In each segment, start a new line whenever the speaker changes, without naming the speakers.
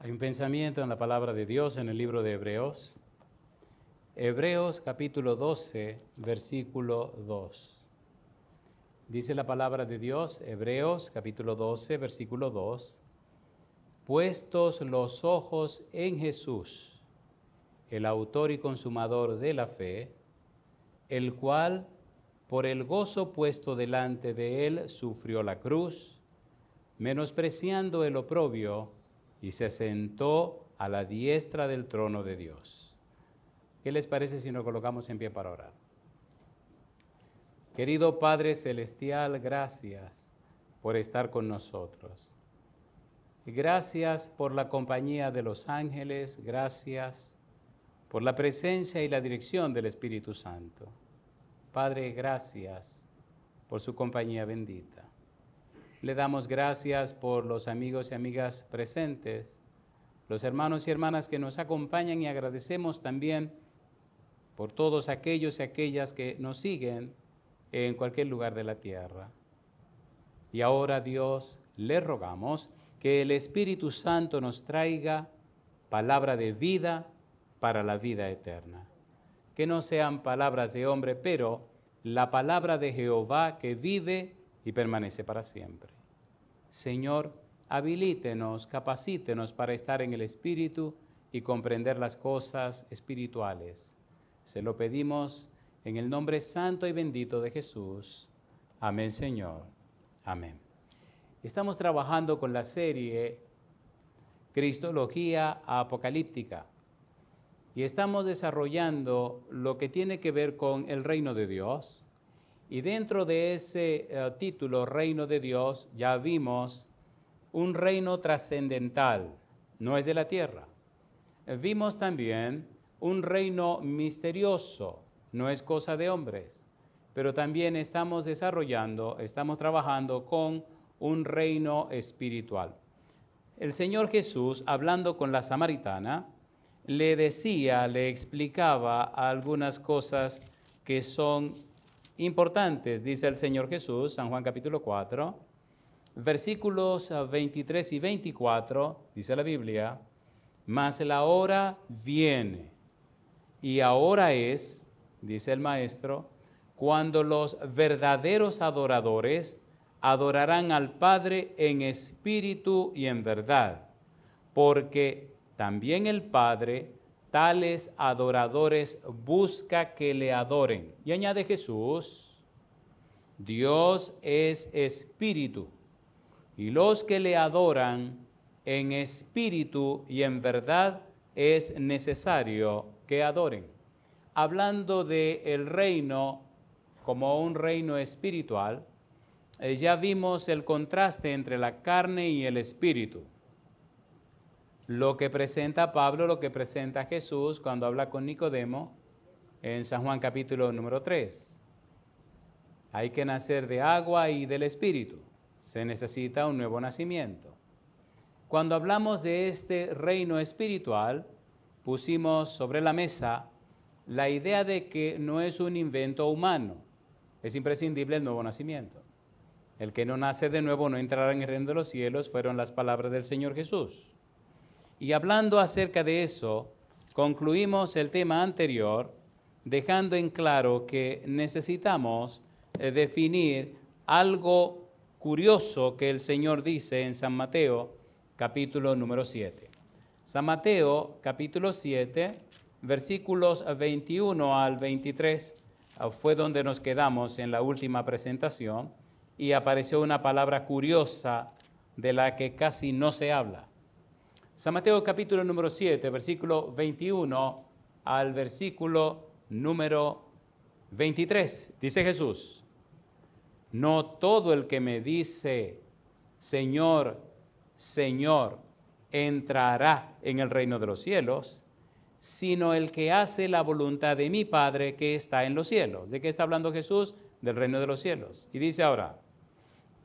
Hay un pensamiento en la palabra de Dios en el libro de Hebreos. Hebreos capítulo 12, versículo 2. Dice la palabra de Dios, Hebreos capítulo 12, versículo 2. Puestos los ojos en Jesús, el autor y consumador de la fe, el cual, por el gozo puesto delante de él, sufrió la cruz, menospreciando el oprobio, y se sentó a la diestra del trono de Dios. ¿Qué les parece si nos colocamos en pie para orar? Querido Padre Celestial, gracias por estar con nosotros. Gracias por la compañía de los ángeles, gracias por la presencia y la dirección del Espíritu Santo. Padre, gracias por su compañía bendita. Le damos gracias por los amigos y amigas presentes, los hermanos y hermanas que nos acompañan, y agradecemos también por todos aquellos y aquellas que nos siguen en cualquier lugar de la tierra. Y ahora, Dios, le rogamos que el Espíritu Santo nos traiga palabra de vida para la vida eterna. Que no sean palabras de hombre, pero la palabra de Jehová que vive y permanece para siempre. Señor, habilítenos, capacítenos para estar en el Espíritu y comprender las cosas espirituales. Se lo pedimos en el nombre santo y bendito de Jesús. Amén, Señor. Amén. Estamos trabajando con la serie Cristología Apocalíptica y estamos desarrollando lo que tiene que ver con el reino de Dios. Y dentro de ese título, Reino de Dios, ya vimos un reino trascendental, no es de la tierra. Vimos también un reino misterioso, no es cosa de hombres, pero también estamos trabajando con un reino espiritual. El Señor Jesús, hablando con la samaritana, le explicaba algunas cosas que son importantes, dice el Señor Jesús, San Juan capítulo 4, versículos 23 y 24, dice la Biblia, mas la hora viene, y ahora es, dice el Maestro, cuando los verdaderos adoradores adorarán al Padre en espíritu y en verdad, porque también el Padre tales adoradores busca que le adoren. Y añade Jesús, Dios es espíritu, y los que le adoran en espíritu y en verdad es necesario que adoren. Hablando del reino como un reino espiritual, ya vimos el contraste entre la carne y el espíritu. Lo que presenta Pablo, lo que presenta Jesús cuando habla con Nicodemo en San Juan capítulo número 3. Hay que nacer de agua y del Espíritu. Se necesita un nuevo nacimiento. Cuando hablamos de este reino espiritual, pusimos sobre la mesa la idea de que no es un invento humano. Es imprescindible el nuevo nacimiento. El que no nace de nuevo no entrará en el reino de los cielos, fueron las palabras del Señor Jesús. Y hablando acerca de eso, concluimos el tema anterior, dejando en claro que necesitamos definir algo curioso que el Señor dice en San Mateo, capítulo número 7. San Mateo, capítulo 7, versículos 21 al 23, fue donde nos quedamos en la última presentación, y apareció una palabra curiosa de la que casi no se habla. San Mateo capítulo número 7, versículo 21 al versículo número 23. Dice Jesús, no todo el que me dice, Señor, Señor, entrará en el reino de los cielos, sino el que hace la voluntad de mi Padre que está en los cielos. ¿De qué está hablando Jesús? Del reino de los cielos. Y dice ahora,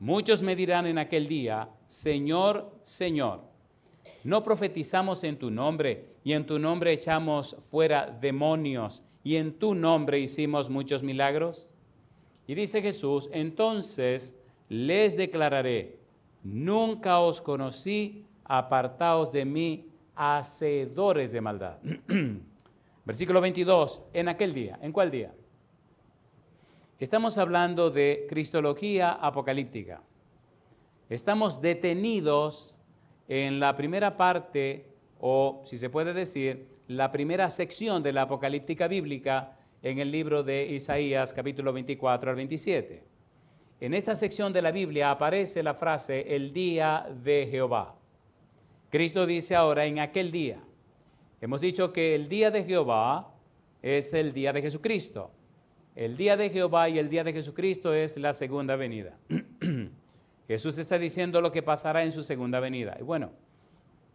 muchos me dirán en aquel día, Señor, Señor, ¿no profetizamos en tu nombre, y en tu nombre echamos fuera demonios, y en tu nombre hicimos muchos milagros? Y dice Jesús, entonces les declararé, nunca os conocí, apartaos de mí, hacedores de maldad. Versículo 22, en aquel día. ¿En cuál día? Estamos hablando de cristología apocalíptica. Estamos detenidos en la primera parte, o si se puede decir, la primera sección de la apocalíptica bíblica en el libro de Isaías, capítulo 24 al 27. En esta sección de la Biblia aparece la frase, el día de Jehová. Cristo dice ahora, en aquel día. Hemos dicho que el día de Jehová es el día de Jesucristo. El día de Jehová y el día de Jesucristo es la segunda venida. Jesús está diciendo lo que pasará en su segunda venida. Y bueno,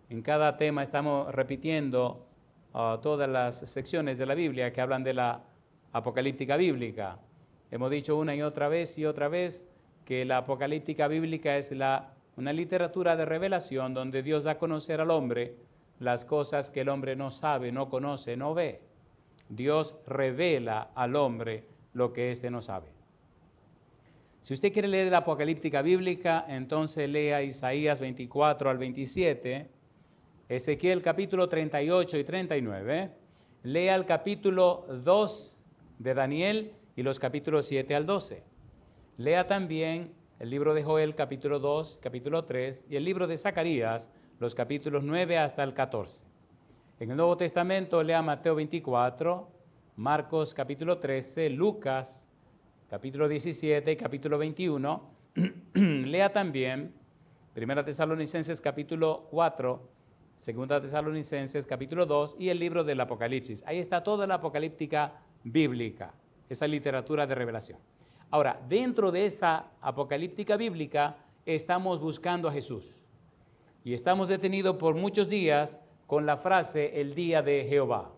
en cada tema estamos repitiendo todas las secciones de la Biblia que hablan de la apocalíptica bíblica. Hemos dicho una y otra vez que la apocalíptica bíblica es una literatura de revelación donde Dios da a conocer al hombre las cosas que el hombre no sabe, no conoce, no ve. Dios revela al hombre lo que éste no sabe. Si usted quiere leer la apocalíptica bíblica, entonces lea Isaías 24 al 27, Ezequiel capítulo 38 y 39, lea el capítulo 2 de Daniel y los capítulos 7 al 12. Lea también el libro de Joel capítulo 2, capítulo 3 y el libro de Zacarías, los capítulos 9 hasta el 14. En el Nuevo Testamento lea Mateo 24, Marcos capítulo 13, Lucas capítulo 17 y capítulo 21. Lea también 1 Tesalonicenses capítulo 4, 2 Tesalonicenses capítulo 2 y el libro del Apocalipsis. Ahí está toda la apocalíptica bíblica, esa literatura de revelación. Ahora, dentro de esa apocalíptica bíblica estamos buscando a Jesús. Y estamos detenidos por muchos días con la frase, el día de Jehová.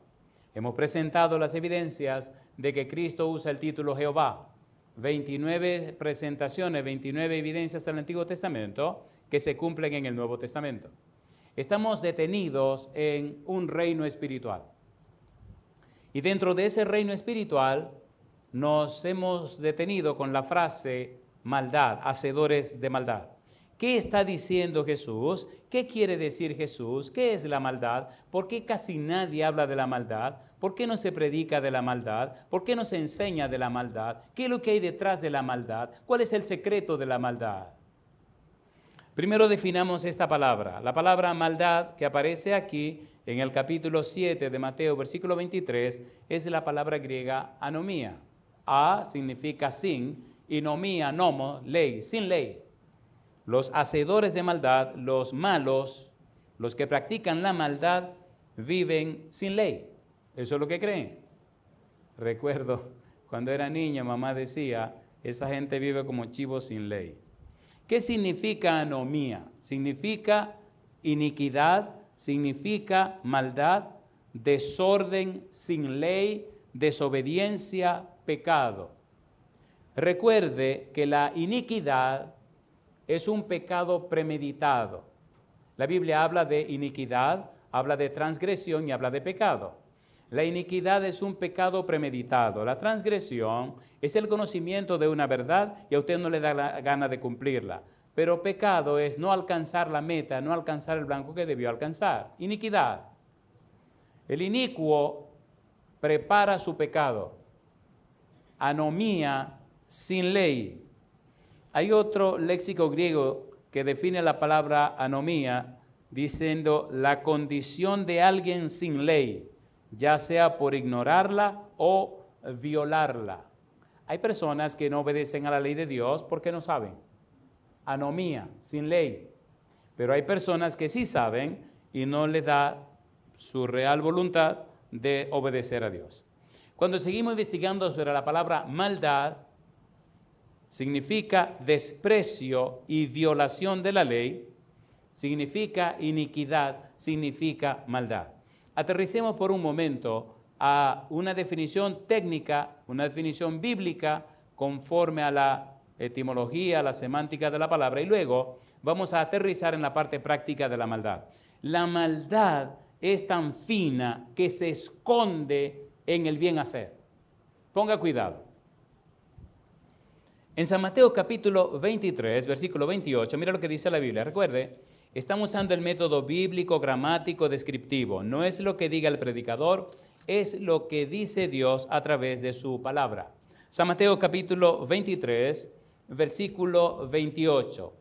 Hemos presentado las evidencias de que Cristo usa el título Jehová. 29 presentaciones, 29 evidencias del Antiguo Testamento que se cumplen en el Nuevo Testamento. Estamos detenidos en un reino espiritual. Y dentro de ese reino espiritual nos hemos detenido con la frase maldad, hacedores de maldad. ¿Qué está diciendo Jesús? ¿Qué quiere decir Jesús? ¿Qué es la maldad? ¿Por qué casi nadie habla de la maldad? ¿Por qué no se predica de la maldad? ¿Por qué no se enseña de la maldad? ¿Qué es lo que hay detrás de la maldad? ¿Cuál es el secreto de la maldad? Primero definamos esta palabra. La palabra maldad que aparece aquí en el capítulo 7 de Mateo, versículo 23, es la palabra griega anomía. A significa sin y nomía, nomo, ley, sin ley. Los hacedores de maldad, los malos, los que practican la maldad, viven sin ley. Eso es lo que creen. Recuerdo, cuando era niño, mamá decía, esa gente vive como chivos sin ley. ¿Qué significa anomía? Significa iniquidad, significa maldad, desorden, sin ley, desobediencia, pecado. Recuerde que la iniquidad es un pecado premeditado. La Biblia habla de iniquidad, habla de transgresión y habla de pecado. La iniquidad es un pecado premeditado. La transgresión es el conocimiento de una verdad y a usted no le da la gana de cumplirla. Pero pecado es no alcanzar la meta, no alcanzar el blanco que debió alcanzar. Iniquidad. El inicuo prepara su pecado. Anomía, sin ley. Hay otro léxico griego que define la palabra anomía diciendo la condición de alguien sin ley, ya sea por ignorarla o violarla. Hay personas que no obedecen a la ley de Dios porque no saben. Anomía, sin ley. Pero hay personas que sí saben y no les da su real voluntad de obedecer a Dios. Cuando seguimos investigando sobre la palabra maldad, significa desprecio y violación de la ley, significa iniquidad, significa maldad. Aterricemos por un momento a una definición técnica, una definición bíblica conforme a la etimología, a la semántica de la palabra y luego vamos a aterrizar en la parte práctica de la maldad. La maldad es tan fina que se esconde en el bien hacer. Ponga cuidado. En San Mateo capítulo 23, versículo 28, mira lo que dice la Biblia. Recuerde, Estamos usando el método bíblico, gramático, descriptivo. No es lo que diga el predicador, es lo que dice Dios a través de su palabra. San Mateo capítulo 23, versículo 28.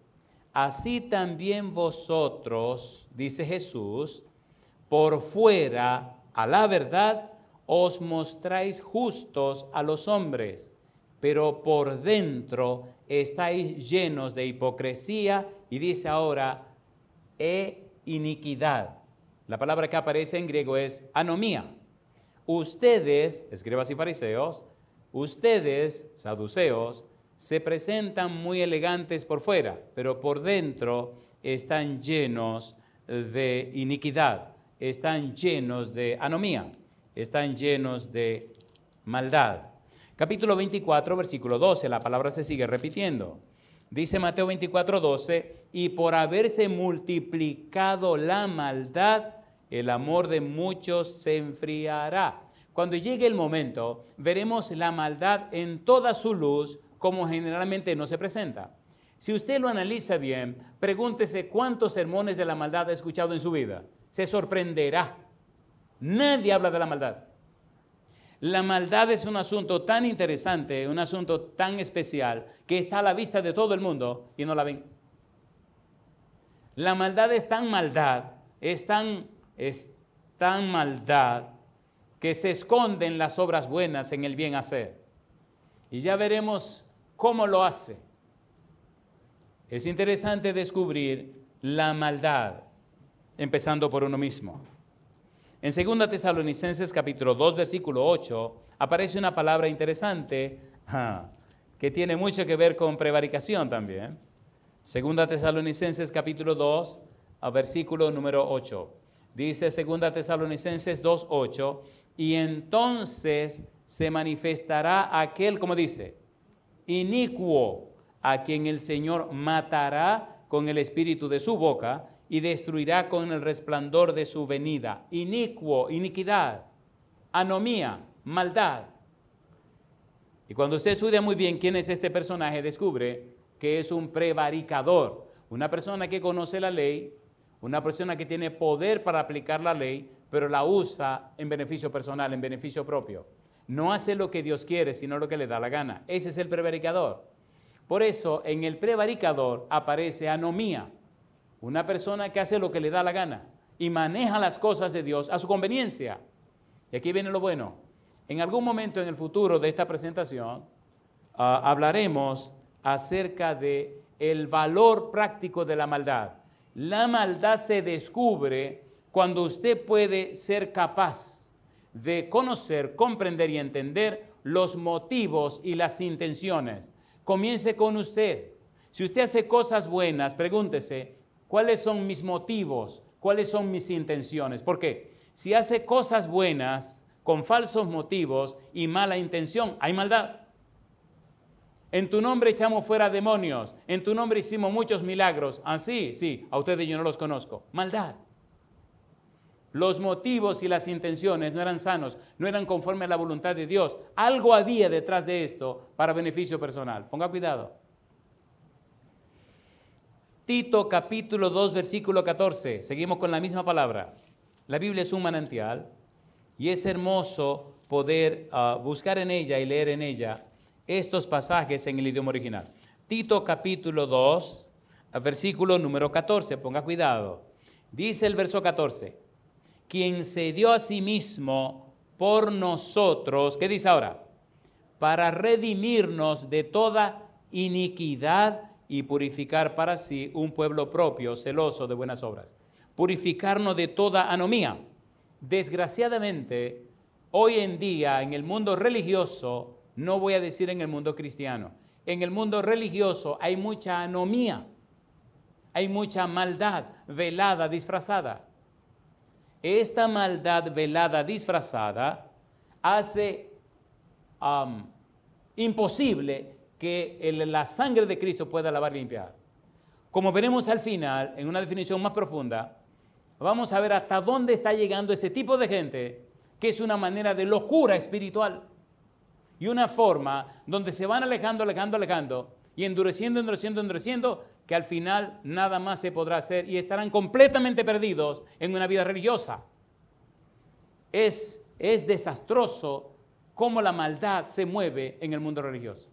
Así también vosotros, dice Jesús, por fuera, a la verdad, os mostráis justos a los hombres, pero por dentro estáis llenos de hipocresía y dice ahora, iniquidad. La palabra que aparece en griego es anomía. Ustedes, escribas y fariseos, ustedes, saduceos, se presentan muy elegantes por fuera, pero por dentro están llenos de iniquidad, están llenos de anomía, están llenos de maldad. Capítulo 24, versículo 12, la palabra se sigue repitiendo. Dice Mateo 24, 12, y por haberse multiplicado la maldad, el amor de muchos se enfriará. Cuando llegue el momento, veremos la maldad en toda su luz, como generalmente no se presenta. Si usted lo analiza bien, pregúntese cuántos sermones de la maldad ha escuchado en su vida. Se sorprenderá. Nadie habla de la maldad. La maldad es un asunto tan interesante, un asunto tan especial, que está a la vista de todo el mundo y no la ven. La maldad es tan maldad, es tan maldad, que se esconde en las obras buenas, en el bien hacer. Y ya veremos cómo lo hace. Es interesante descubrir la maldad, empezando por uno mismo. En 2 Tesalonicenses capítulo 2, versículo 8, aparece una palabra interesante que tiene mucho que ver con prevaricación también. 2 Tesalonicenses capítulo 2, versículo número 8. Dice 2 Tesalonicenses 2, 8, y entonces se manifestará aquel, como dice, inicuo, a quien el Señor matará con el espíritu de su boca y destruirá con el resplandor de su venida. Inicuo, iniquidad, anomía, maldad. Y cuando usted estudia muy bien quién es este personaje, descubre que es un prevaricador, una persona que conoce la ley, una persona que tiene poder para aplicar la ley, pero la usa en beneficio personal, en beneficio propio. No hace lo que Dios quiere, sino lo que le da la gana. Ese es el prevaricador. Por eso, en el prevaricador aparece anomía, una persona que hace lo que le da la gana y maneja las cosas de Dios a su conveniencia. Y aquí viene lo bueno. En algún momento en el futuro de esta presentación, hablaremos acerca de el valor práctico de la maldad. La maldad se descubre cuando usted puede ser capaz de conocer, comprender y entender los motivos y las intenciones. Comience con usted. Si usted hace cosas buenas, pregúntese, ¿cuáles son mis motivos? ¿Cuáles son mis intenciones? ¿Por qué? Si hace cosas buenas con falsos motivos y mala intención, hay maldad. En tu nombre echamos fuera demonios, en tu nombre hicimos muchos milagros. Así, sí, a ustedes yo no los conozco. Maldad. Los motivos y las intenciones no eran sanos, no eran conforme a la voluntad de Dios. Algo había detrás de esto para beneficio personal. Ponga cuidado. Tito capítulo 2, versículo 14. Seguimos con la misma palabra. La Biblia es un manantial y es hermoso poder buscar en ella y leer en ella estos pasajes en el idioma original. Tito capítulo 2, versículo número 14. Ponga cuidado. Dice el verso 14. Quien se dio a sí mismo por nosotros, ¿qué dice ahora? Para redimirnos de toda iniquidad y purificar para sí un pueblo propio, celoso de buenas obras. Purificarnos de toda anomía. Desgraciadamente, hoy en día en el mundo religioso, no voy a decir en el mundo cristiano, en el mundo religioso hay mucha anomía, hay mucha maldad velada, disfrazada. Esta maldad velada, disfrazada, hace imposible que la sangre de Cristo pueda lavar y limpiar. Como veremos al final, en una definición más profunda, vamos a ver hasta dónde está llegando ese tipo de gente, que es una manera de locura espiritual y una forma donde se van alejando y endureciendo, que al final nada más se podrá hacer y estarán completamente perdidos en una vida religiosa. Es desastroso cómo la maldad se mueve en el mundo religioso.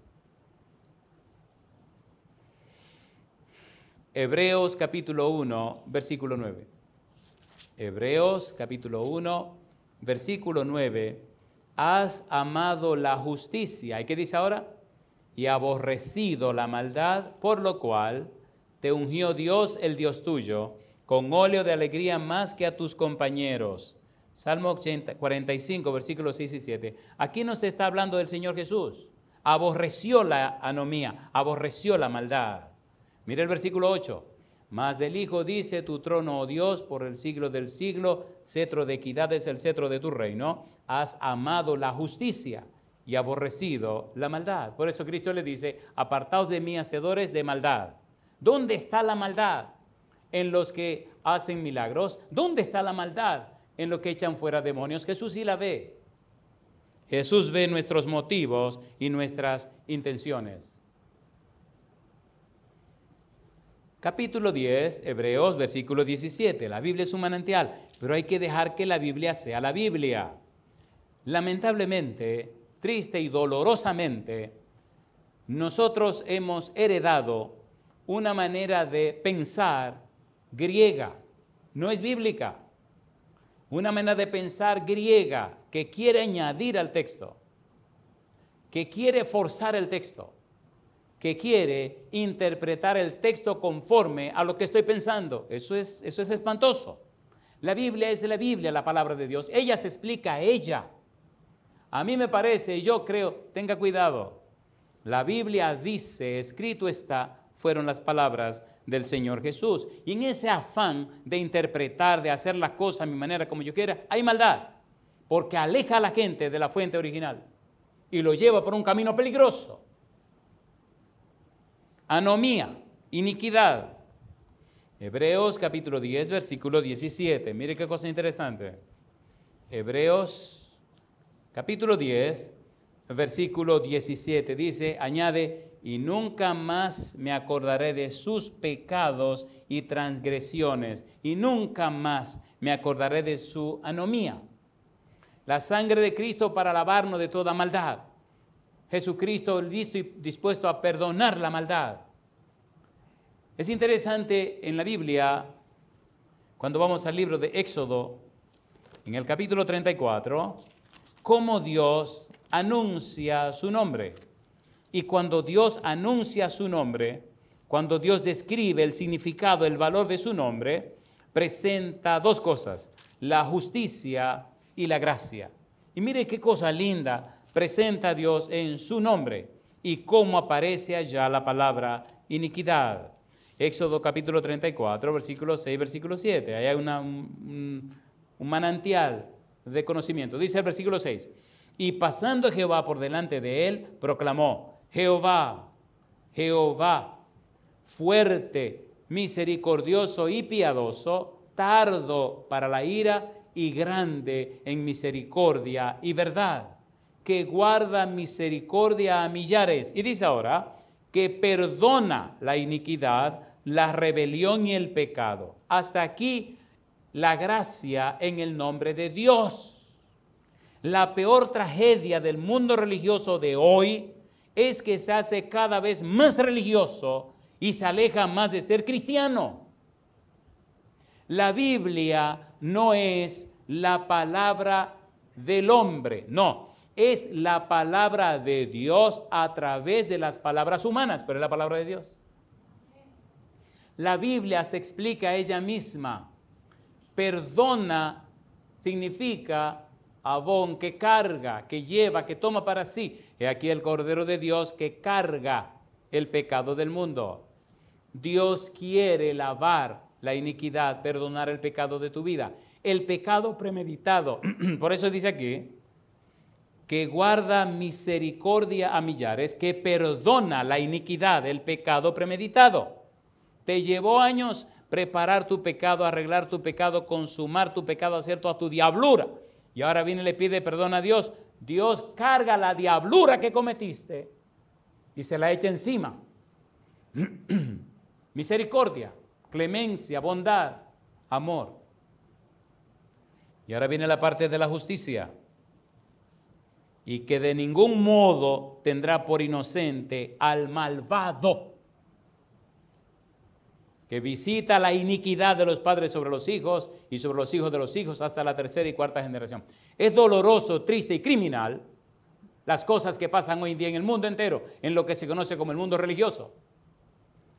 Hebreos capítulo 1, versículo 9. Hebreos capítulo 1, versículo 9. Has amado la justicia. ¿Y qué dice ahora? Y aborrecido la maldad, por lo cual te ungió Dios, el Dios tuyo, con óleo de alegría más que a tus compañeros. Salmo 45, versículos 6 y 7. Aquí nos está hablando del Señor Jesús. Aborreció la anomía, aborreció la maldad. Mire el versículo 8. Mas del Hijo dice: tu trono, oh Dios, por el siglo del siglo, cetro de equidad es el cetro de tu reino. Has amado la justicia y aborrecido la maldad. Por eso Cristo le dice: apartaos de mí, hacedores de maldad. ¿Dónde está la maldad? En los que hacen milagros. ¿Dónde está la maldad? En los que echan fuera demonios. Jesús sí la ve. Jesús ve nuestros motivos y nuestras intenciones. Capítulo 10, Hebreos, versículo 17. La Biblia es un manantial, pero hay que dejar que la Biblia sea la Biblia. Lamentablemente, triste y dolorosamente, nosotros hemos heredado una manera de pensar griega, no es bíblica. Una manera de pensar griega que quiere añadir al texto, que quiere forzar el texto, que quiere interpretar el texto conforme a lo que estoy pensando. Eso es espantoso. La Biblia es la Biblia, la palabra de Dios. Ella se explica a ella. A mí me parece, yo creo, tenga cuidado. La Biblia dice, escrito está, fueron las palabras del Señor Jesús. Y en ese afán de interpretar, de hacer las cosas a mi manera, como yo quiera, hay maldad. Porque aleja a la gente de la fuente original y lo lleva por un camino peligroso. Anomía, iniquidad. Hebreos capítulo 10, versículo 17. Mire qué cosa interesante. Hebreos capítulo 10, versículo 17. Dice, añade, y nunca más me acordaré de sus pecados y transgresiones, y nunca más me acordaré de su anomía. La sangre de Cristo para lavarnos de toda maldad. Jesucristo listo y dispuesto a perdonar la maldad. Es interesante en la Biblia, cuando vamos al libro de Éxodo, en el capítulo 34, cómo Dios anuncia su nombre. Y cuando Dios anuncia su nombre, cuando Dios describe el significado, el valor de su nombre, presenta dos cosas: la justicia y la gracia. Y mire qué cosa linda presenta a Dios en su nombre y cómo aparece allá la palabra iniquidad. Éxodo capítulo 34, versículo 6, versículo 7. Ahí hay un manantial de conocimiento. Dice el versículo 6, y pasando Jehová por delante de él, proclamó, Jehová, Jehová, fuerte, misericordioso y piadoso, tardo para la ira y grande en misericordia y verdad, que guarda misericordia a millares. Y dice ahora, que perdona la iniquidad, la rebelión y el pecado. Hasta aquí la gracia en el nombre de Dios. La peor tragedia del mundo religioso de hoy es que se hace cada vez más religioso y se aleja más de ser cristiano. La Biblia no es la palabra del hombre, no. Es la palabra de Dios a través de las palabras humanas, pero es la palabra de Dios. La Biblia se explica a ella misma. Perdona significa abón, que carga, que lleva, que toma para sí. He aquí el Cordero de Dios que carga el pecado del mundo. Dios quiere lavar la iniquidad, perdonar el pecado de tu vida. El pecado premeditado. Por eso dice aquí, que guarda misericordia a millares, que perdona la iniquidad, el pecado premeditado. Te llevó años preparar tu pecado, arreglar tu pecado, consumar tu pecado, hacer toda tu diablura. Y ahora viene y le pide perdón a Dios. Dios carga la diablura que cometiste y se la echa encima. misericordia, clemencia, bondad, amor. Y ahora viene la parte de la justicia. Y que de ningún modo tendrá por inocente al malvado, que visita la iniquidad de los padres sobre los hijos y sobre los hijos de los hijos hasta la tercera y cuarta generación. Es doloroso, triste y criminal las cosas que pasan hoy en día en el mundo entero, en lo que se conoce como el mundo religioso.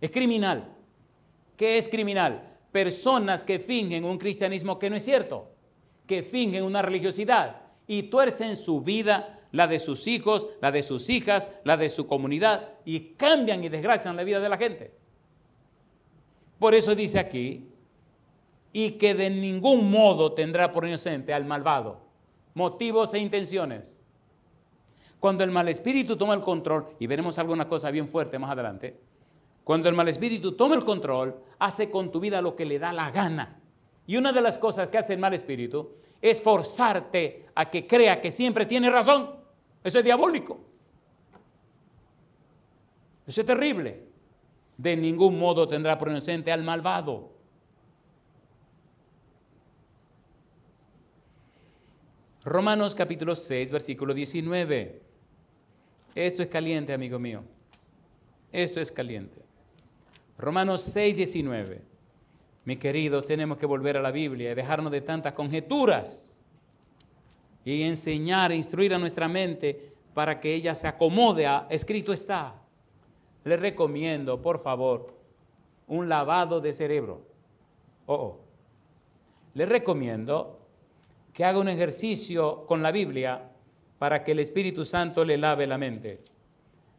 Es criminal. ¿Qué es criminal? Personas que fingen un cristianismo que no es cierto, que fingen una religiosidad y tuercen su vida, la de sus hijos, la de sus hijas, la de su comunidad, y cambian y desgracian la vida de la gente. Por eso dice aquí, y que de ningún modo tendrá por inocente al malvado, motivos e intenciones. Cuando el mal espíritu toma el control, y veremos alguna cosa bien fuerte más adelante, cuando el mal espíritu toma el control, hace con tu vida lo que le da la gana. Y una de las cosas que hace el mal espíritu es forzarte a que crea que siempre tiene razón. Eso es diabólico. Eso es terrible. De ningún modo tendrá por inocente al malvado. Romanos capítulo 6, versículo 19. Esto es caliente, amigo mío. Esto es caliente. Romanos 6, 19. Mis queridos, tenemos que volver a la Biblia y dejarnos de tantas conjeturas y enseñar e instruir a nuestra mente para que ella se acomode a escrito está. Les recomiendo, por favor, un lavado de cerebro. Les recomiendo que haga un ejercicio con la Biblia para que el Espíritu Santo le lave la mente,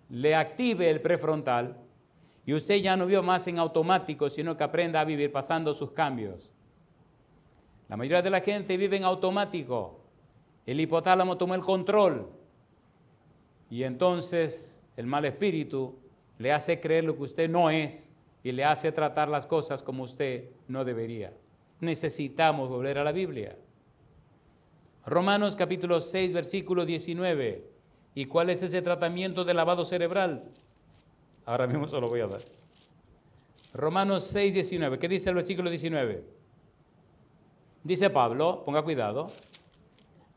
le active el prefrontal y usted ya no vive más en automático, sino que aprenda a vivir pasando sus cambios. La mayoría de la gente vive en automático. El hipotálamo tomó el control y entonces el mal espíritu le hace creer lo que usted no es y le hace tratar las cosas como usted no debería. Necesitamos volver a la Biblia. Romanos capítulo 6, versículo 19. ¿Y cuál es ese tratamiento de lavado cerebral? Ahora mismo se lo voy a dar. Romanos 6, 19. ¿Qué dice el versículo 19? Dice Pablo, ponga cuidado,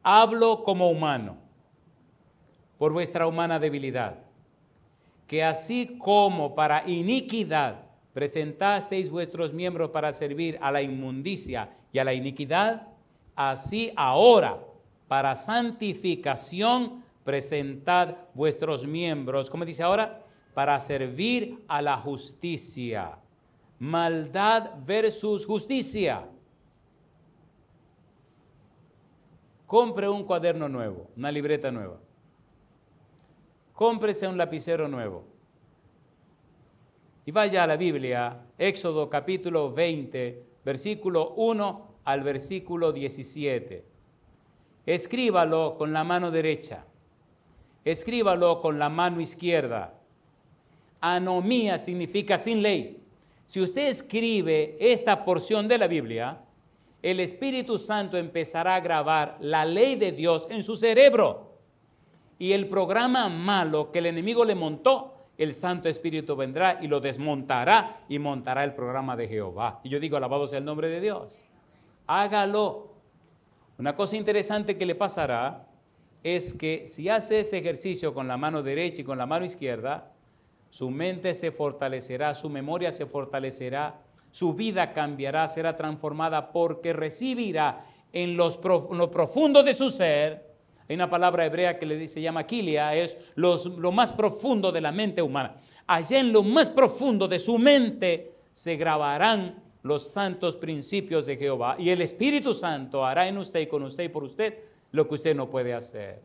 hablo como humano, por vuestra humana debilidad, que así como para iniquidad presentasteis vuestros miembros para servir a la inmundicia y a la iniquidad, así ahora para santificación presentad vuestros miembros, ¿cómo dice ahora? Para servir a la justicia. Maldad versus justicia. Compre un cuaderno nuevo, una libreta nueva. Cómprese un lapicero nuevo. Y vaya a la Biblia, Éxodo capítulo 20, versículo 1 al versículo 17. Escríbalo con la mano derecha. Escríbalo con la mano izquierda. Anomía significa sin ley. Si usted escribe esta porción de la Biblia, el Espíritu Santo empezará a grabar la ley de Dios en su cerebro. Y el programa malo que el enemigo le montó, el Santo Espíritu vendrá y lo desmontará y montará el programa de Jehová. Y yo digo, alabado sea el nombre de Dios. Hágalo. Una cosa interesante que le pasará es que si hace ese ejercicio con la mano derecha y con la mano izquierda, su mente se fortalecerá, su memoria se fortalecerá, su vida cambiará, será transformada porque recibirá en lo profundo de su ser. Hay una palabra hebrea que se llama kilia, es lo más profundo de la mente humana. Allá en lo más profundo de su mente se grabarán los santos principios de Jehová y el Espíritu Santo hará en usted y con usted y por usted lo que usted no puede hacer.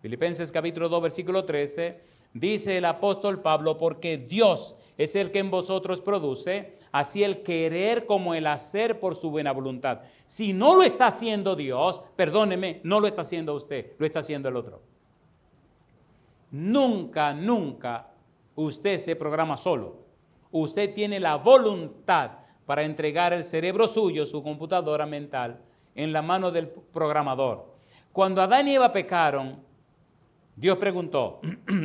Filipenses capítulo 2, versículo 13, dice el apóstol Pablo, porque Dios es el que en vosotros produce, así el querer como el hacer por su buena voluntad. Si no lo está haciendo Dios, perdóneme, no lo está haciendo usted, lo está haciendo el otro. Nunca, nunca usted se programa solo. Usted tiene la voluntad para entregar el cerebro suyo, su computadora mental, en la mano del programador. Cuando Adán y Eva pecaron, Dios preguntó,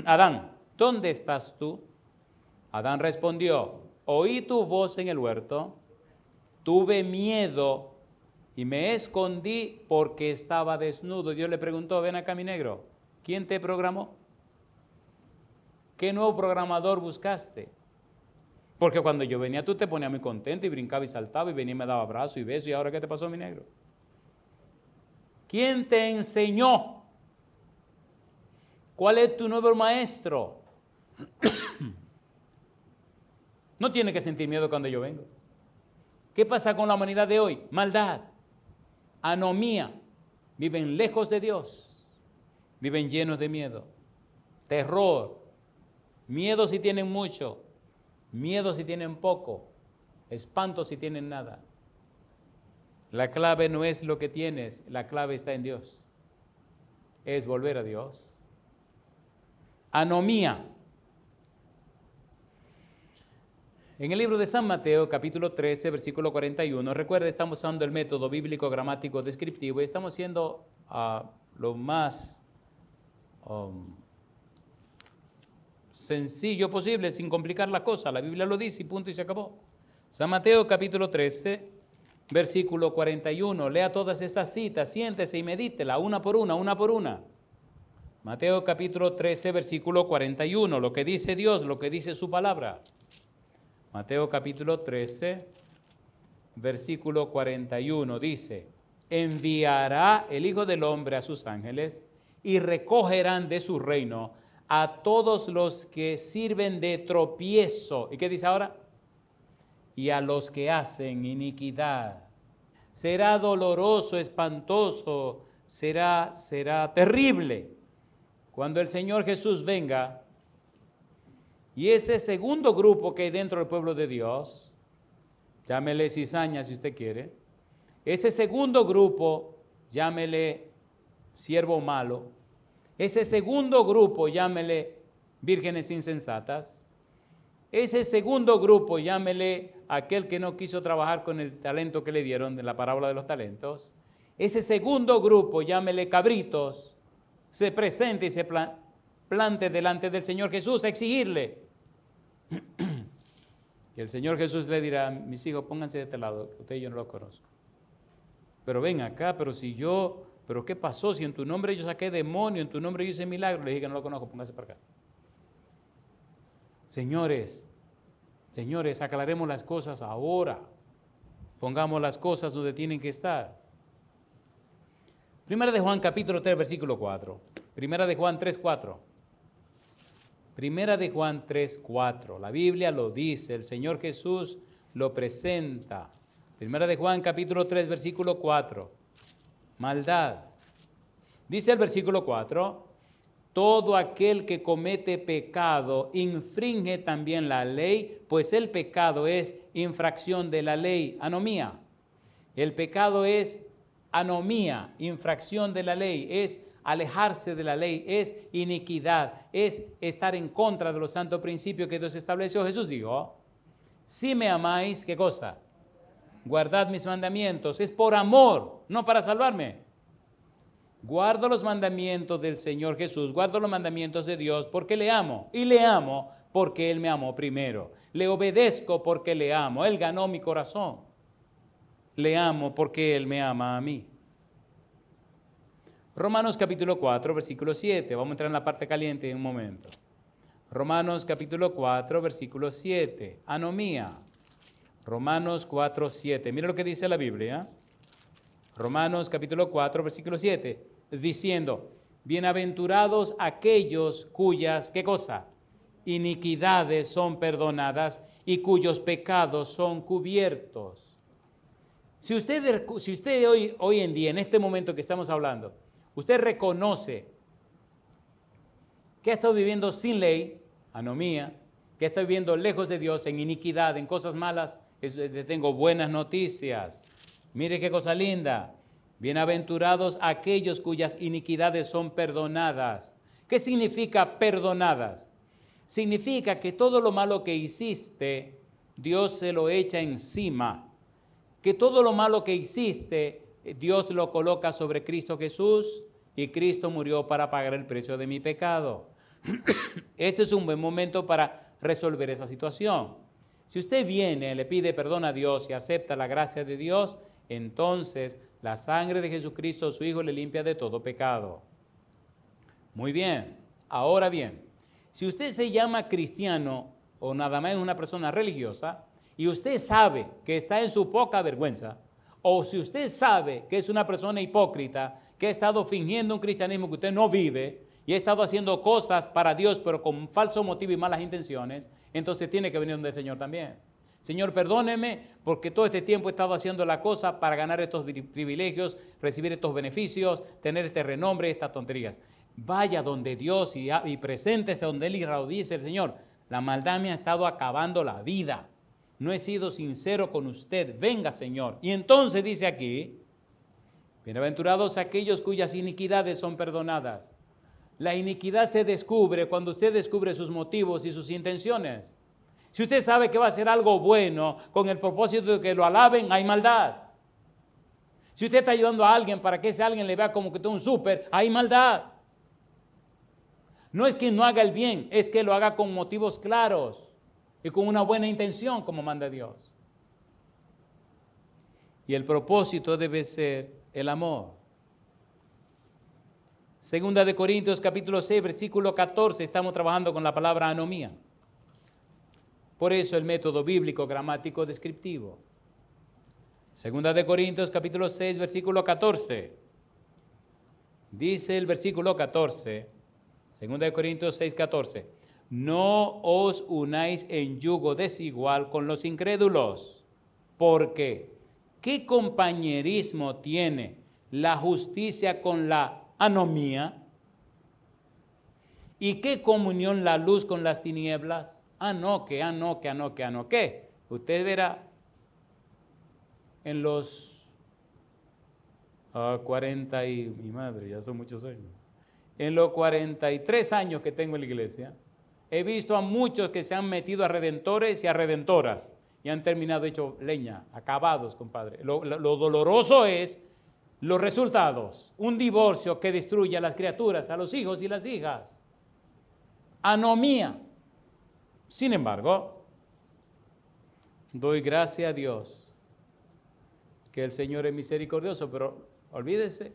Adán, ¿dónde estás tú? Adán respondió, oí tu voz en el huerto, tuve miedo y me escondí porque estaba desnudo. Dios le preguntó, ven acá mi negro, ¿quién te programó? ¿Qué nuevo programador buscaste? Porque cuando yo venía tú te ponías muy contento y brincaba y saltaba y venía y me daba abrazo y beso. ¿Y ahora qué te pasó, mi negro? ¿Quién te enseñó? ¿Cuál es tu nuevo maestro? No tiene que sentir miedo cuando yo vengo. ¿Qué pasa con la humanidad de hoy? Maldad, anomía. Viven lejos de Dios. Viven llenos de miedo, terror, miedo si tienen mucho, miedo si tienen poco, espanto si tienen nada. La clave no es lo que tienes, la clave está en Dios. Es volver a Dios. Anomía. En el libro de San Mateo, capítulo 13, versículo 41, recuerda, estamos usando el método bíblico gramático descriptivo y estamos siendo lo más sencillo posible, sin complicar la cosa. La Biblia lo dice y punto y se acabó. San Mateo, capítulo 13, versículo 41. Lea todas esas citas, siéntese y medítela una por una, una por una. Mateo, capítulo 13, versículo 41. Lo que dice Dios, lo que dice su palabra. Mateo capítulo 13, versículo 41 dice, enviará el Hijo del Hombre a sus ángeles y recogerán de su reino a todos los que sirven de tropiezo. ¿Y qué dice ahora? Y a los que hacen iniquidad. Será doloroso, espantoso, será terrible cuando el Señor Jesús venga. Y ese segundo grupo que hay dentro del pueblo de Dios, llámele cizaña si usted quiere, ese segundo grupo, llámele siervo malo, ese segundo grupo, llámele vírgenes insensatas, ese segundo grupo, llámele aquel que no quiso trabajar con el talento que le dieron de la parábola de los talentos, ese segundo grupo, llámele cabritos, se presente y se plante delante del Señor Jesús a exigirle. Y el Señor Jesús le dirá, mis hijos, pónganse de este lado, usted y yo no lo conozco. Pero ven acá, pero ¿qué pasó? Si en tu nombre yo saqué demonio, en tu nombre yo hice milagro, le dije que no lo conozco, pónganse para acá. Señores, aclaremos las cosas ahora. Pongamos las cosas donde tienen que estar. Primera de Juan, capítulo 3, versículo 4. Primera de Juan 3, 4. Primera de Juan 3, 4. La Biblia lo dice, el Señor Jesús lo presenta. Primera de Juan, capítulo 3, versículo 4. Maldad. Dice el versículo 4, todo aquel que comete pecado infringe también la ley, pues el pecado es infracción de la ley, anomía. El pecado es anomía, infracción de la ley, es alejarse de la ley, es iniquidad, es estar en contra de los santos principios que Dios estableció. Jesús dijo, si me amáis, ¿qué cosa? Guardad mis mandamientos. Es por amor, no para salvarme. Guardo los mandamientos del Señor Jesús, guardo los mandamientos de Dios porque le amo. Y le amo porque Él me amó primero. Le obedezco porque le amo. Él ganó mi corazón. Le amo porque Él me ama a mí. Romanos capítulo 4, versículo 7. Vamos a entrar en la parte caliente en un momento. Romanos capítulo 4, versículo 7. Anomía. Romanos 4, 7. Mira lo que dice la Biblia. Romanos capítulo 4, versículo 7. Diciendo, bienaventurados aquellos cuyas, ¿qué cosa? Iniquidades son perdonadas y cuyos pecados son cubiertos. Si usted hoy en día, en este momento que estamos hablando, usted reconoce que ha estado viviendo sin ley, anomía, que ha estado viviendo lejos de Dios, en iniquidad, en cosas malas, le tengo buenas noticias. Mire qué cosa linda. Bienaventurados aquellos cuyas iniquidades son perdonadas. ¿Qué significa perdonadas? Significa que todo lo malo que hiciste, Dios se lo echa encima. Que todo lo malo que hiciste, Dios lo coloca sobre Cristo Jesús y Cristo murió para pagar el precio de mi pecado. Este es un buen momento para resolver esa situación. Si usted viene, le pide perdón a Dios y acepta la gracia de Dios, entonces la sangre de Jesucristo, su Hijo, le limpia de todo pecado. Muy bien. Ahora bien, si usted se llama cristiano o nada más es una persona religiosa y usted sabe que está en su poca vergüenza, o si usted sabe que es una persona hipócrita, que ha estado fingiendo un cristianismo que usted no vive y ha estado haciendo cosas para Dios pero con falso motivo y malas intenciones, entonces tiene que venir donde el Señor también. Señor, perdóneme porque todo este tiempo he estado haciendo la cosa para ganar estos privilegios, recibir estos beneficios, tener este renombre, estas tonterías. Vaya donde Dios y preséntese donde Él y raudice el Señor. La maldad me ha estado acabando la vida. No he sido sincero con usted. Venga, Señor. Y entonces dice aquí, bienaventurados aquellos cuyas iniquidades son perdonadas. La iniquidad se descubre cuando usted descubre sus motivos y sus intenciones. Si usted sabe que va a hacer algo bueno con el propósito de que lo alaben, hay maldad. Si usted está ayudando a alguien para que ese alguien le vea como que usted es un súper, hay maldad. No es que no haga el bien, es que lo haga con motivos claros y con una buena intención como manda Dios. Y el propósito debe ser el amor. Segunda de Corintios capítulo 6, versículo 14, estamos trabajando con la palabra anomía. Por eso el método bíblico gramático descriptivo. Segunda de Corintios capítulo 6, versículo 14. Dice el versículo 14, Segunda de Corintios 6, 14. No os unáis en yugo desigual con los incrédulos, porque ¿qué compañerismo tiene la justicia con la anomía? ¿Y qué comunión la luz con las tinieblas? ¿Qué? Usted verá en los 40 y mi madre, ya son muchos años. En los 43 años que tengo en la iglesia, he visto a muchos que se han metido a redentores y a redentoras y han terminado hecho leña, acabados, compadre. Lo doloroso es los resultados. Un divorcio que destruye a las criaturas, a los hijos y las hijas. Anomía. Sin embargo, doy gracias a Dios que el Señor es misericordioso, pero olvídese,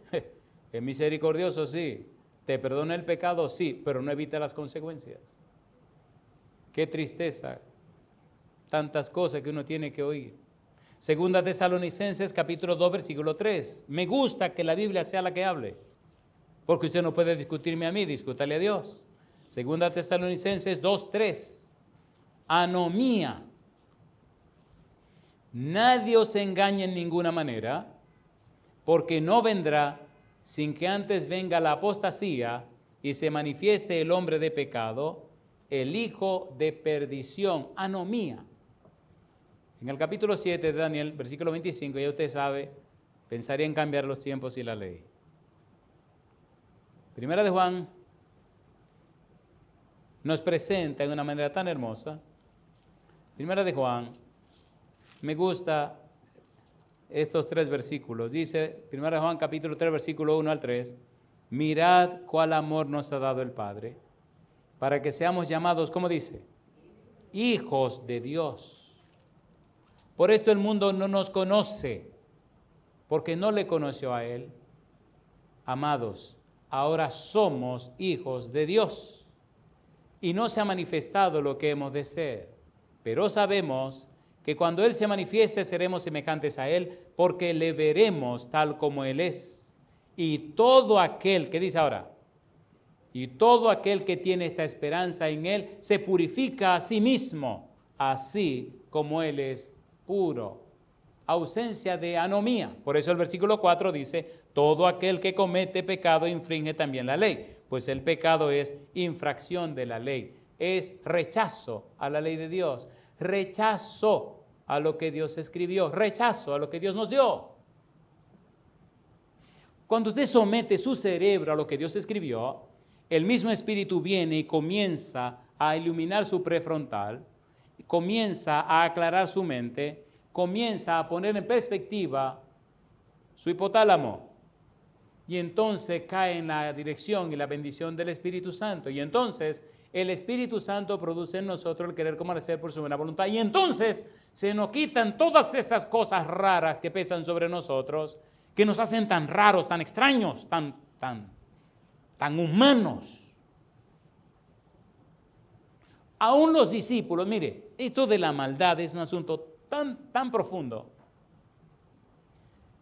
es misericordioso, sí, te perdona el pecado, sí, pero no evita las consecuencias. Qué tristeza, tantas cosas que uno tiene que oír. Segunda Tesalonicenses capítulo 2, versículo 3. Me gusta que la Biblia sea la que hable, porque usted no puede discutirme a mí, discútale a Dios. Segunda Tesalonicenses 2, 3. Anomía. Nadie os engañe en ninguna manera, porque no vendrá sin que antes venga la apostasía y se manifieste el hombre de pecado, el hijo de perdición. Anomía. En el capítulo 7 de Daniel, versículo 25, ya usted sabe, pensaría en cambiar los tiempos y la ley. Primera de Juan nos presenta de una manera tan hermosa. Primera de Juan, me gusta estos 3 versículos. Dice, Primera de Juan capítulo 3, versículo 1 al 3, mirad cuál amor nos ha dado el Padre, para que seamos llamados, ¿cómo dice? Hijos de Dios. Por esto el mundo no nos conoce, porque no le conoció a Él. Amados, ahora somos hijos de Dios, y no se ha manifestado lo que hemos de ser. Pero sabemos que cuando Él se manifieste seremos semejantes a Él, porque le veremos tal como Él es. Y todo aquel, ¿qué dice ahora? Y todo aquel que tiene esta esperanza en Él se purifica a sí mismo, así como Él es puro. Ausencia de anomía. Por eso el versículo 4 dice, todo aquel que comete pecado infringe también la ley, pues el pecado es infracción de la ley. Es rechazo a la ley de Dios, rechazo a lo que Dios escribió, rechazo a lo que Dios nos dio. Cuando usted somete su cerebro a lo que Dios escribió, el mismo Espíritu viene y comienza a iluminar su prefrontal, comienza a aclarar su mente, comienza a poner en perspectiva su hipotálamo. Y entonces cae en la dirección y la bendición del Espíritu Santo. Y entonces el Espíritu Santo produce en nosotros el querer como hacer por su buena voluntad. Y entonces se nos quitan todas esas cosas raras que pesan sobre nosotros, que nos hacen tan raros, tan extraños, tan humanos. Aún los discípulos, mire, esto de la maldad es un asunto tan profundo,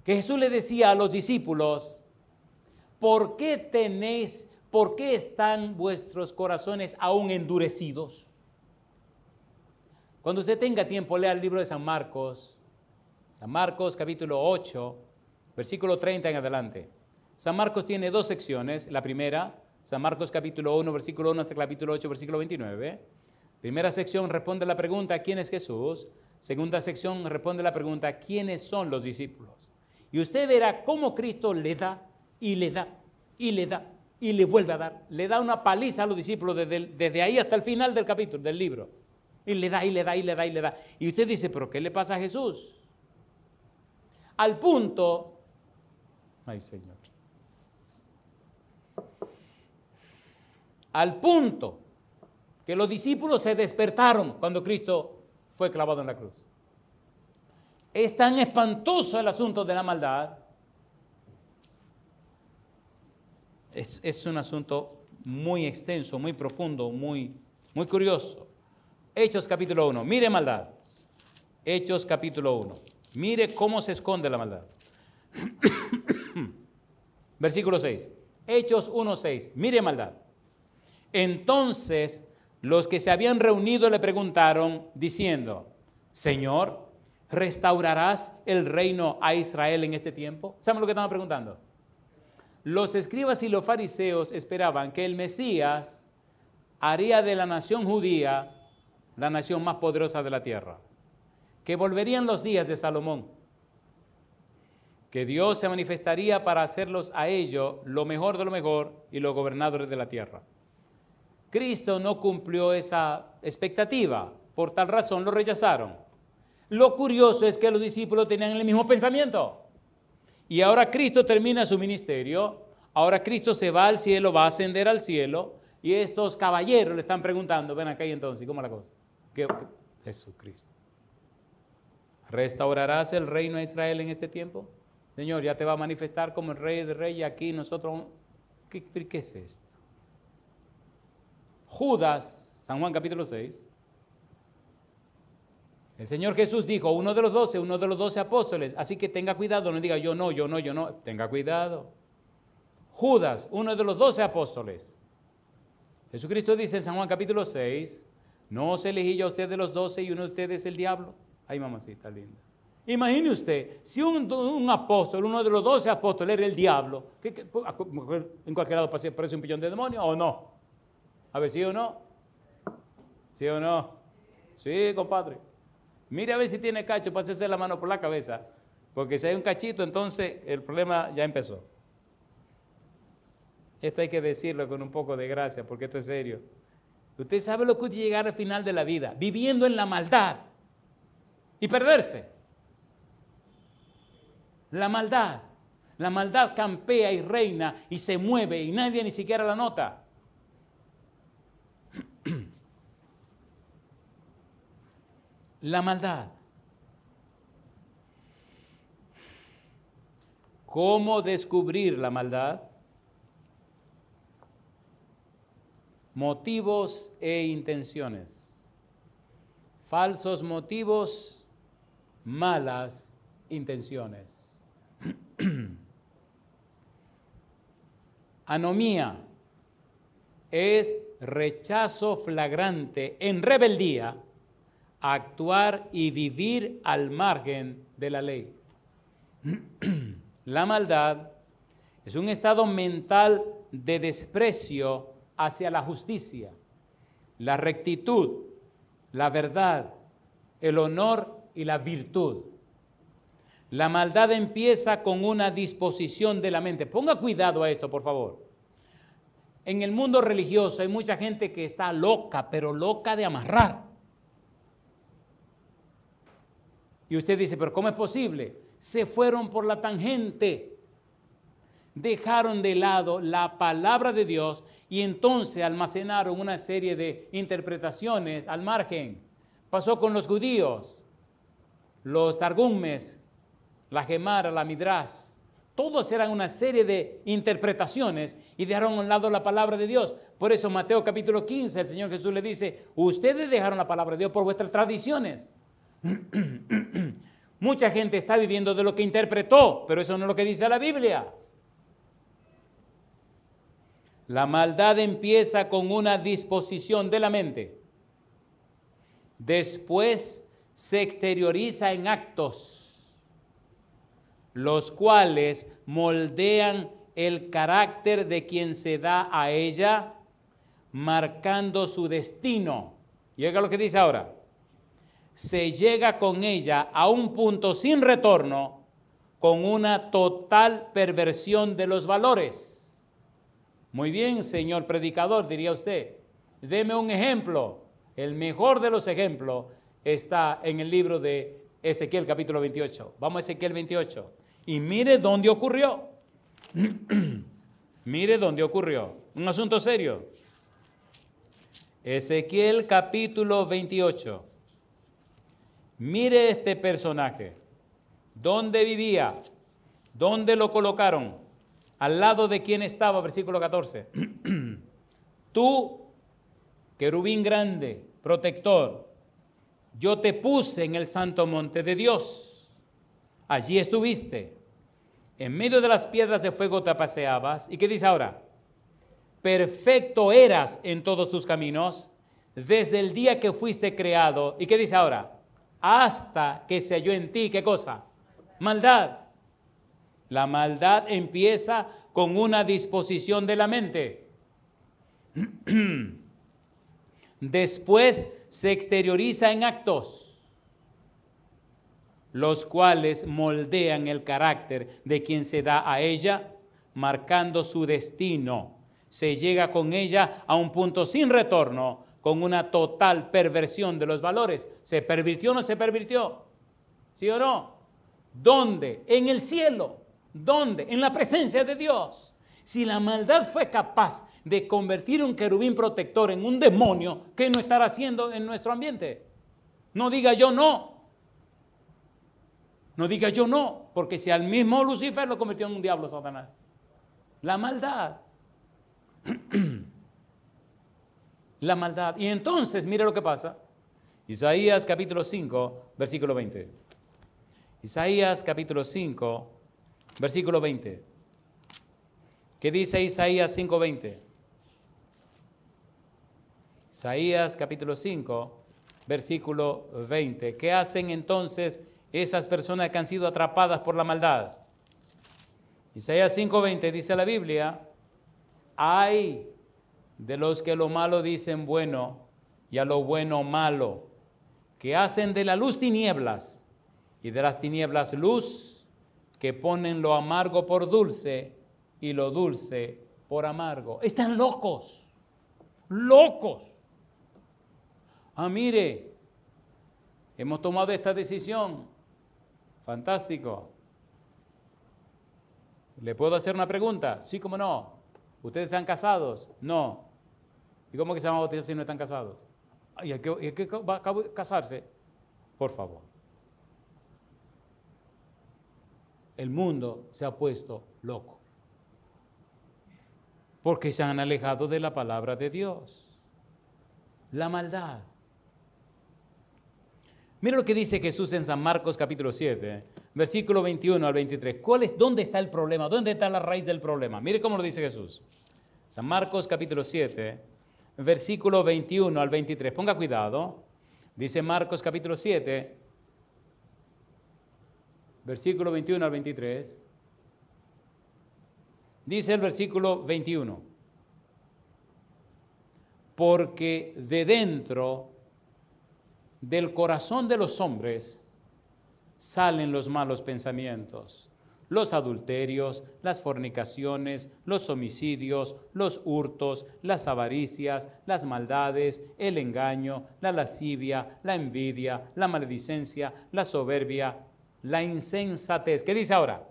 que Jesús le decía a los discípulos, ¿por qué están vuestros corazones aún endurecidos? Cuando usted tenga tiempo, lea el libro de San Marcos capítulo 8, versículo 30 en adelante. San Marcos tiene dos secciones. La primera, San Marcos capítulo 1, versículo 1 hasta el capítulo 8, versículo 29. Primera sección responde la pregunta, ¿quién es Jesús? Segunda sección responde la pregunta, ¿quiénes son los discípulos? Y usted verá cómo Cristo le da y le da y le da y le vuelve a dar. Le da una paliza a los discípulos desde ahí hasta el final del capítulo, del libro. Y le da y le da y le da y le da. Y usted dice, ¿pero qué le pasa a Jesús? Al punto, ay Señor, al punto que los discípulos se despertaron cuando Cristo fue clavado en la cruz. Es tan espantoso el asunto de la maldad. Es un asunto muy extenso, muy profundo, muy curioso. Hechos capítulo 1, mire maldad. Hechos capítulo 1, mire cómo se esconde la maldad. Versículo 6, Hechos 1:6, mire maldad. Entonces los que se habían reunido le preguntaron diciendo, Señor, ¿restaurarás el reino a Israel en este tiempo? ¿Saben lo que estaban preguntando? Los escribas y los fariseos esperaban que el Mesías haría de la nación judía la nación más poderosa de la tierra, que volverían los días de Salomón, que Dios se manifestaría para hacerlos a ellos lo mejor de lo mejor y los gobernadores de la tierra. Cristo no cumplió esa expectativa, por tal razón lo rechazaron. Lo curioso es que los discípulos tenían el mismo pensamiento. Y ahora Cristo termina su ministerio, ahora Cristo se va al cielo, va a ascender al cielo, y estos caballeros le están preguntando, ven acá y entonces, ¿cómo es la cosa? ¿Qué? Jesucristo. ¿Restaurarás el reino de Israel en este tiempo? Señor, ya te va a manifestar como el rey de reyes aquí, nosotros, ¿qué es esto? Judas, San Juan capítulo 6, el Señor Jesús dijo, uno de los 12 apóstoles, así que tenga cuidado, no diga yo no, tenga cuidado. Judas, uno de los 12 apóstoles. Jesucristo dice en San Juan capítulo 6, no os elegí yo a usted de los 12 y uno de ustedes es el diablo. Ay, mamacita linda. Imagine usted, si un apóstol, uno de los 12 apóstoles era el diablo, en cualquier lado parece un pillón de demonios o no. A ver, ¿sí o no? ¿Sí o no? Sí, compadre. Mire a ver si tiene cacho para hacerse la mano por la cabeza. Porque si hay un cachito, entonces el problema ya empezó. Esto hay que decirlo con un poco de gracia, porque esto es serio. Usted sabe lo que es llegar al final de la vida, viviendo en la maldad y perderse. La maldad campea y reina y se mueve y nadie ni siquiera la nota. La maldad. ¿Cómo descubrir la maldad? Motivos e intenciones. Falsos motivos, malas intenciones. Anomía es rechazo flagrante en rebeldía a actuar y vivir al margen de la ley. La maldad es un estado mental de desprecio hacia la justicia, la rectitud, la verdad, el honor y la virtud. La maldad empieza con una disposición de la mente. Ponga cuidado a esto, por favor. En el mundo religioso hay mucha gente que está loca, pero loca de amarrar. Y usted dice, pero ¿cómo es posible? Se fueron por la tangente dejaron de lado la palabra de Dios y entonces almacenaron una serie de interpretaciones al margen. Pasó con los judíos, los targumes, la Gemara, la Midrash. Todos eran una serie de interpretaciones y dejaron a un lado la palabra de Dios. Por eso Mateo capítulo 15, el Señor Jesús le dice, ustedes dejaron la palabra de Dios por vuestras tradiciones. Mucha gente está viviendo de lo que interpretó, pero eso no es lo que dice la Biblia. La maldad empieza con una disposición de la mente. Después se exterioriza en actos, los cuales moldean el carácter de quien se da a ella, marcando su destino. Y oiga lo que dice ahora. Se llega con ella a un punto sin retorno, con una total perversión de los valores. Muy bien, señor predicador, diría usted. Deme un ejemplo. El mejor de los ejemplos está en el libro de Ezequiel capítulo 28. Vamos a Ezequiel 28. Y mire dónde ocurrió. Mire dónde ocurrió. Un asunto serio. Ezequiel capítulo 28. Mire este personaje. ¿Dónde vivía? ¿Dónde lo colocaron? ¿Al lado de quién estaba? Versículo 14. Tú, querubín grande, protector, yo te puse en el santo monte de Dios. Allí estuviste. En medio de las piedras de fuego te paseabas. ¿Y qué dice ahora? Perfecto eras en todos tus caminos, desde el día que fuiste creado. ¿Y qué dice ahora? Hasta que se halló en ti, ¿qué cosa? Maldad. La maldad empieza con una disposición de la mente. Después se exterioriza en actos, los cuales moldean el carácter de quien se da a ella, marcando su destino. Se llega con ella a un punto sin retorno, con una total perversión de los valores. ¿Se pervirtió o no se pervirtió? ¿Sí o no? ¿Dónde? En el cielo. ¿Dónde? En la presencia de Dios. Si la maldad fue capaz de convertir un querubín protector en un demonio, ¿qué no estará haciendo en nuestro ambiente? No diga yo no. No diga yo no, porque si al mismo Lucifer lo convirtió en un diablo, Satanás. La maldad. La maldad. Y entonces, mire lo que pasa. Isaías capítulo 5, versículo 20. Isaías capítulo 5, versículo 20. ¿Qué dice Isaías 5:20? Isaías capítulo 5, versículo 20. ¿Qué hacen entonces esas personas que han sido atrapadas por la maldad? Isaías 5:20 dice la Biblia, ay de los que lo malo dicen bueno y a lo bueno malo, que hacen de la luz tinieblas y de las tinieblas luz, que ponen lo amargo por dulce y lo dulce por amargo. Están locos, locos. Mire, hemos tomado esta decisión. Fantástico. ¿Le puedo hacer una pregunta? Sí, cómo no. ¿Ustedes están casados? No. ¿Y cómo que se van a bautizar si no están casados? ¿Y a qué va a casarse? Por favor. El mundo se ha puesto loco porque se han alejado de la palabra de Dios. La maldad. Mira lo que dice Jesús en San Marcos capítulo 7, versículo 21 al 23. ¿Dónde está el problema? ¿Dónde está la raíz del problema? Mire cómo lo dice Jesús. San Marcos capítulo 7, versículo 21 al 23. Ponga cuidado. Dice Marcos capítulo 7, versículo 21 al 23. Dice el versículo 21. Porque de dentro del corazón de los hombres salen los malos pensamientos, los adulterios, las fornicaciones, los homicidios, los hurtos, las avaricias, las maldades, el engaño, la lascivia, la envidia, la maledicencia, la soberbia, la insensatez. ¿Qué dice ahora?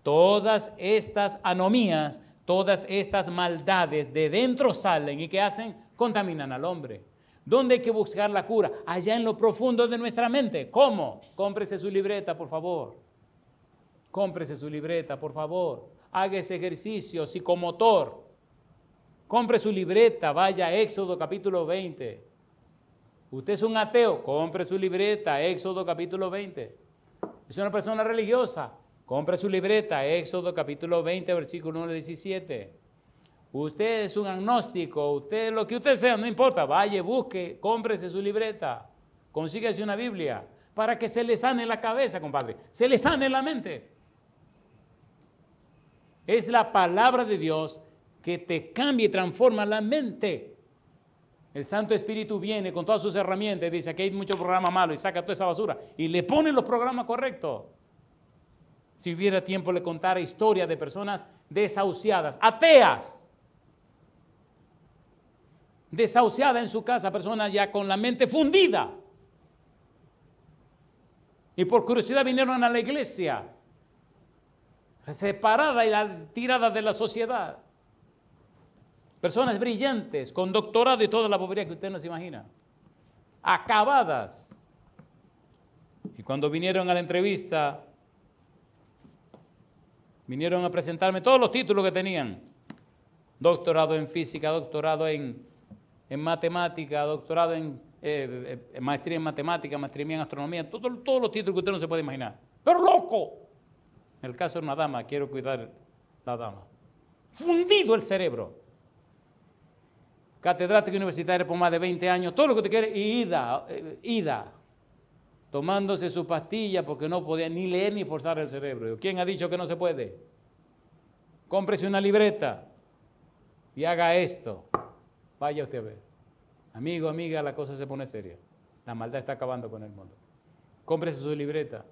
todas estas anomías, todas estas maldades de dentro salen y ¿qué hacen? Contaminan al hombre. ¿Dónde hay que buscar la cura? Allá en lo profundo de nuestra mente. ¿Cómo? Cómprese su libreta, por favor. Cómprese su libreta, por favor. Haga ese ejercicio psicomotor. Compre su libreta, vaya a Éxodo capítulo 20. Usted es un ateo, compre su libreta, Éxodo capítulo 20. Es una persona religiosa, compre su libreta, Éxodo capítulo 20, versículo 1 al 17. Usted es un agnóstico, usted lo que usted sea, no importa, vaya, busque, cómprese su libreta, consíguese una Biblia, para que se le sane la cabeza, compadre, se le sane la mente. Es la palabra de Dios que te cambia y transforma la mente. El Santo Espíritu viene con todas sus herramientas y dice, aquí hay mucho programa malo y saca toda esa basura y le pone los programas correctos. Si hubiera tiempo le contara historias de personas desahuciadas, ateas, desahuciada en su casa, personas ya con la mente fundida. Y por curiosidad vinieron a la iglesia, separada y tirada de la sociedad. Personas brillantes, con doctorado y toda la pobreza que usted no se imagina. Acabadas. Y cuando vinieron a la entrevista, vinieron a presentarme todos los títulos que tenían. Doctorado en física, doctorado en matemática, doctorado en maestría en matemática, maestría en astronomía, todos los títulos que usted no se puede imaginar. Pero loco. En el caso de una dama, quiero cuidar la dama. Fundido el cerebro. Catedrático universitario por más de 20 años, todo lo que usted quiere, y ida. Tomándose su pastilla porque no podía ni leer ni forzar el cerebro. ¿Quién ha dicho que no se puede? Cómprese una libreta y haga esto. Vaya usted a ver. Amigo, amiga, la cosa se pone seria. La maldad está acabando con el mundo. Cómprese su libreta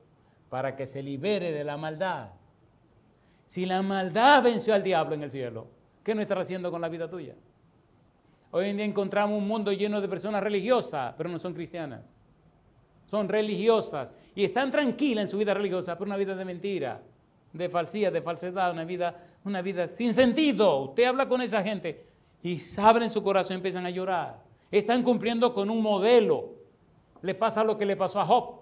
para que se libere de la maldad. Si la maldad venció al diablo en el cielo, ¿qué no estará haciendo con la vida tuya? Hoy en día encontramos un mundo lleno de personas religiosas, pero no son cristianas. Son religiosas y están tranquilas en su vida religiosa, pero una vida de mentira, de falsedad, una vida sin sentido. Usted habla con esa gente y abren su corazón y empiezan a llorar. Están cumpliendo con un modelo. Le pasa lo que le pasó a Job.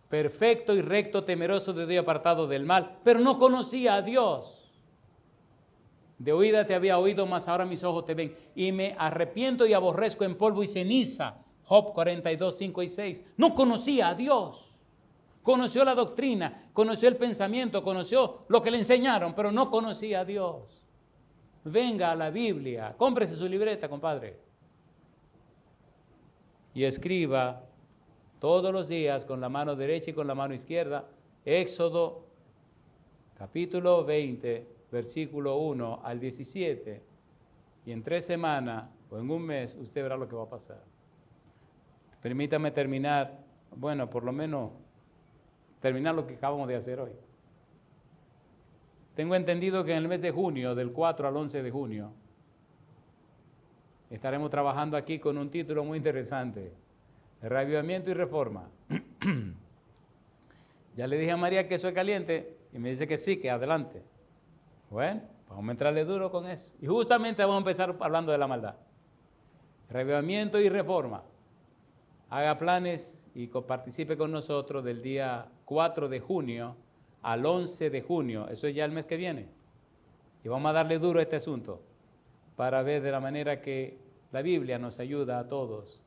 Perfecto y recto, temeroso de Dios, apartado del mal, pero no conocía a Dios. De oída te había oído, mas ahora mis ojos te ven. Y me arrepiento y aborrezco en polvo y ceniza. Job 42, 5 y 6. No conocía a Dios. Conoció la doctrina, conoció el pensamiento, conoció lo que le enseñaron, pero no conocía a Dios. Venga a la Biblia, cómprese su libreta, compadre. Y escriba todos los días con la mano derecha y con la mano izquierda, Éxodo capítulo 20, versículo 1 al 17. Y en 3 semanas o en un mes usted verá lo que va a pasar. Permítame terminar, bueno, por lo menos terminar lo que acabamos de hacer hoy. Tengo entendido que en el mes de junio, del 4 al 11 de junio, estaremos trabajando aquí con un título muy interesante, Reavivamiento y Reforma. Ya le dije a María que eso es caliente y me dice que sí, que adelante. Bueno, vamos a entrarle duro con eso. Y justamente vamos a empezar hablando de la maldad. Reavivamiento y Reforma. Haga planes y participe con nosotros del día 4 de junio al 11 de junio, eso es ya el mes que viene. Y vamos a darle duro a este asunto para ver de la manera que la Biblia nos ayuda a todos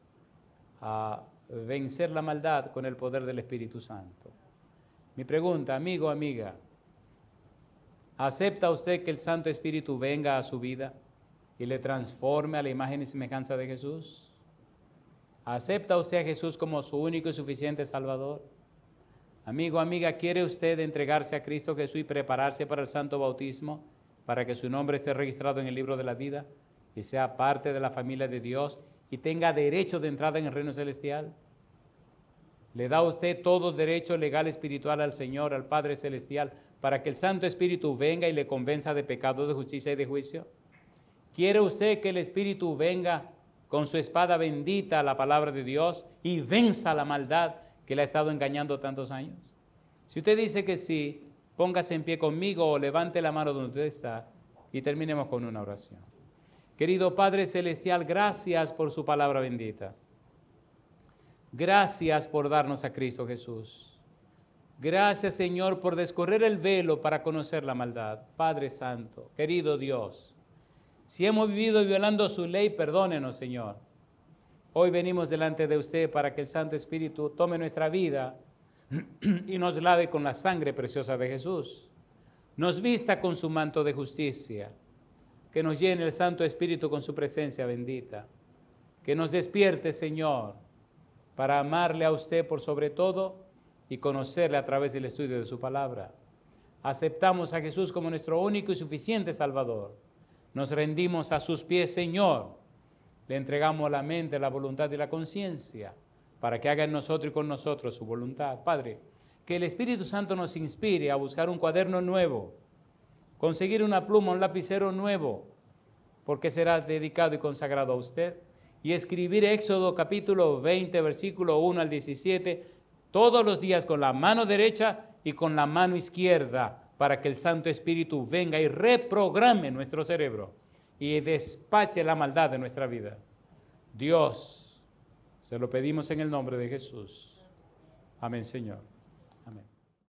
a vencer la maldad con el poder del Espíritu Santo. Mi pregunta, amigo, amiga, ¿acepta usted que el Santo Espíritu venga a su vida y le transforme a la imagen y semejanza de Jesús? ¿Acepta usted a Jesús como su único y suficiente Salvador? Amigo, amiga, ¿quiere usted entregarse a Cristo Jesús y prepararse para el santo bautismo, para que su nombre esté registrado en el libro de la vida y sea parte de la familia de Dios y tenga derecho de entrada en el reino celestial? ¿Le da usted todo derecho legal espiritual al Señor, al Padre Celestial, para que el Santo Espíritu venga y le convenza de pecado, de justicia y de juicio? ¿Quiere usted que el Espíritu venga con su espada bendita a la palabra de Dios y venza la maldad que le ha estado engañando tantos años? Si usted dice que sí, póngase en pie conmigo o levante la mano donde usted está y terminemos con una oración. Querido Padre Celestial, gracias por su palabra bendita. Gracias por darnos a Cristo Jesús. Gracias, Señor, por descorrer el velo para conocer la maldad. Padre Santo, querido Dios, si hemos vivido violando su ley, perdónenos, Señor. Hoy venimos delante de usted para que el Santo Espíritu tome nuestra vida y nos lave con la sangre preciosa de Jesús. Nos vista con su manto de justicia. Que nos llene el Santo Espíritu con su presencia bendita. Que nos despierte, Señor, para amarle a usted por sobre todo y conocerle a través del estudio de su palabra. Aceptamos a Jesús como nuestro único y suficiente Salvador. Nos rendimos a sus pies, Señor. Le entregamos la mente, la voluntad y la conciencia para que haga en nosotros y con nosotros su voluntad. Padre, que el Espíritu Santo nos inspire a buscar un cuaderno nuevo, conseguir una pluma, un lapicero nuevo, porque será dedicado y consagrado a usted, y escribir Éxodo capítulo 20, versículo 1 al 17, todos los días con la mano derecha y con la mano izquierda, para que el Santo Espíritu venga y reprograme nuestro cerebro y despache la maldad de nuestra vida. Dios, se lo pedimos en el nombre de Jesús. Amén, Señor.